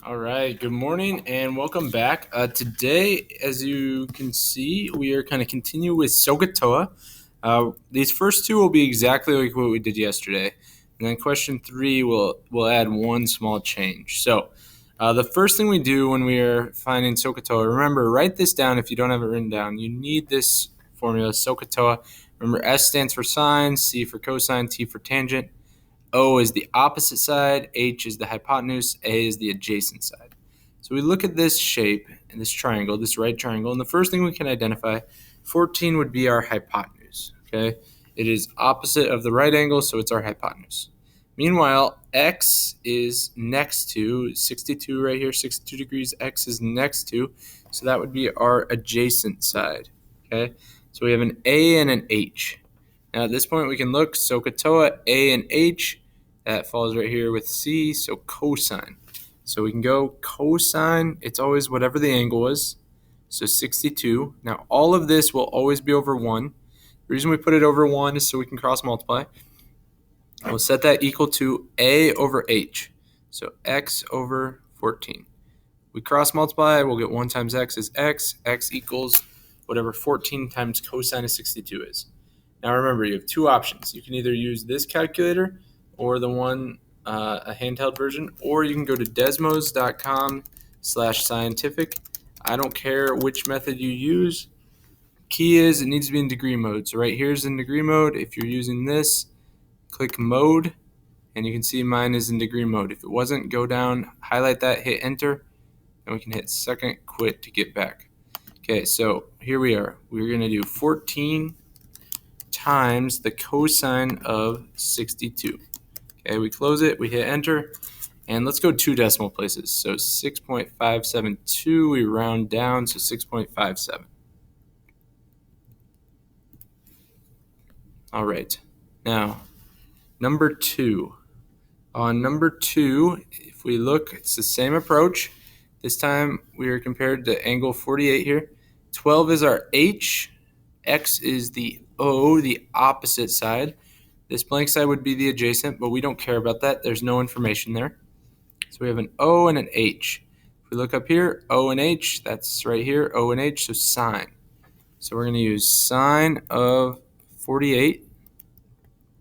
All right, good morning and welcome back. Today, as you can see, we are kind of continue with SOHCAHTOA. These first two will be exactly like what we did yesterday. And then question 3 will add one small change. So the first thing we do when we are finding SOHCAHTOA, remember, write this down if you don't have it written down. You need this formula, SOHCAHTOA. Remember, S stands for sine, C for cosine, T for tangent. O is the opposite side, H is the hypotenuse, A is the adjacent side. So we look at this shape and this triangle, this right triangle, and the first thing we can identify, 14 would be our hypotenuse, okay? It is opposite of the right angle, so it's our hypotenuse. Meanwhile, X is next to 62 right here, 62 degrees, X is next to, so that would be our adjacent side, okay? So we have an A and an H. Now at this point we can look, SOHCAHTOA, A and H, that falls right here with C, so cosine. So we can go cosine, it's always whatever the angle is, so 62. Now all of this will always be over 1. The reason we put it over 1 is so we can cross multiply. We'll set that equal to A over H, so X over 14. We cross multiply, we'll get 1 times X is X, X equals whatever 14 times cosine of 62 is. Now remember, you have two options. You can either use this calculator or the one, a handheld version, or you can go to desmos.com/scientific. I don't care which method you use. Key is it needs to be in degree mode. So right here is in degree mode. If you're using this, click mode, and you can see mine is in degree mode. If it wasn't, go down, highlight that, hit enter, and we can hit second quit to get back. Okay, so here we are. We're going to do 14 times the cosine of 62. Okay, we close it, we hit enter, and let's go 2 decimal places. So 6.572, we round down, so 6.57. All right, now number 2. On number 2, if we look, it's the same approach. This time we are compared to angle 48 here. 12 is our H, X is the O, the opposite side. This blank side would be the adjacent, but we don't care about that. There's no information there. So we have an O and an H. If we look up here, O and H, that's right here, O and H, so sine. So we're going to use sine of 48,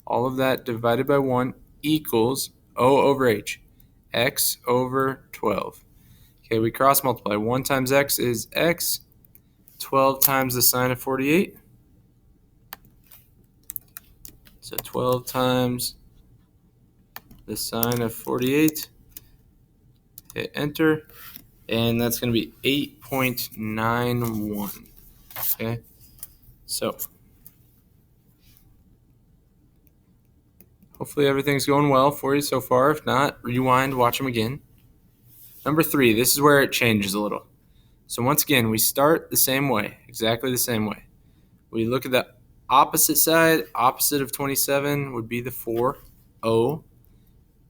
all of that divided by 1 equals O over H, X over 12. Okay, we cross multiply. 1 times X is X, 12 times the sine of 48. So 12 times the sine of 48, hit enter, and that's going to be 8.91. Okay, so hopefully everything's going well for you so far. If not, rewind, watch them again. Number 3, this is where it changes a little. So once again, we start the same way, exactly the same way. We look at the opposite side. Opposite of 27 would be the 4, O.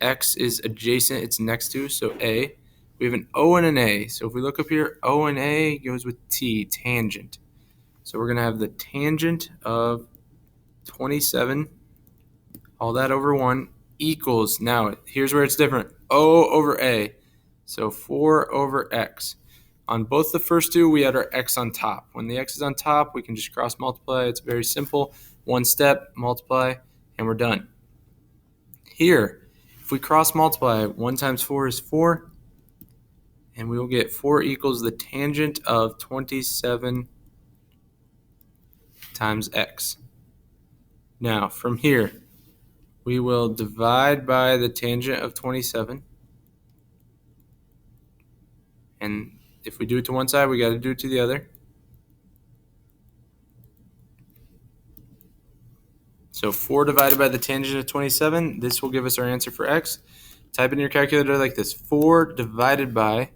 X is adjacent, it's next to, so A. We have an O and an A. So if we look up here, O and A goes with T, tangent. So we're going to have the tangent of 27, all that over 1, equals, now here's where it's different, O over A. So 4 over X. On both the first two, we had our X on top. When the X is on top, we can just cross multiply. It's very simple. One step, multiply, and we're done. Here, if we cross multiply, 1 times 4 is 4, and we will get 4 equals the tangent of 27 times X. Now, from here, we will divide by the tangent of 27, and if we do it to one side, we got to do it to the other. So 4 divided by the tangent of 27, this will give us our answer for X. Type in your calculator like this, 4 divided by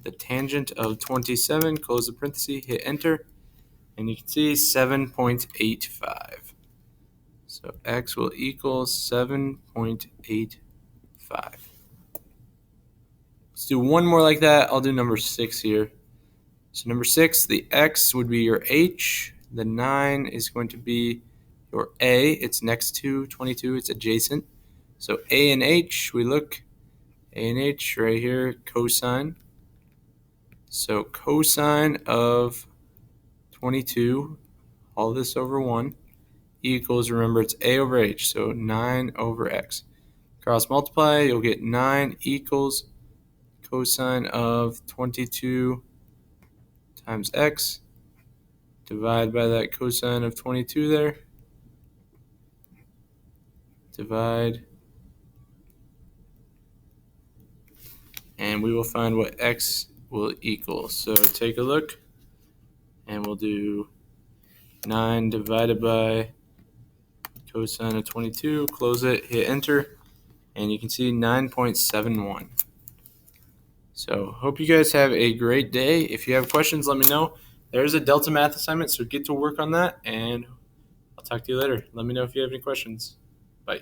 the tangent of 27, close the parenthesis, hit enter, and you can see 7.85. So X will equal 7.85. Let's do one more like that. I'll do number 6 here. So number 6, the X would be your H. The 9 is going to be your A. It's next to 22. It's adjacent. So A and H, we look, A and H right here, cosine. So cosine of 22, all this over 1, equals, remember it's A over H, so 9 over X. Cross multiply, you'll get 9 equals cosine of 22 times X. Divide by that cosine of 22 there. Divide. And we will find what X will equal. So take a look, and we'll do 9 divided by cosine of 22, close it, hit enter, and you can see 9.71. So hope you guys have a great day. If you have questions, let me know. There's a Delta Math assignment, so get to work on that, and I'll talk to you later. Let me know if you have any questions. Bye.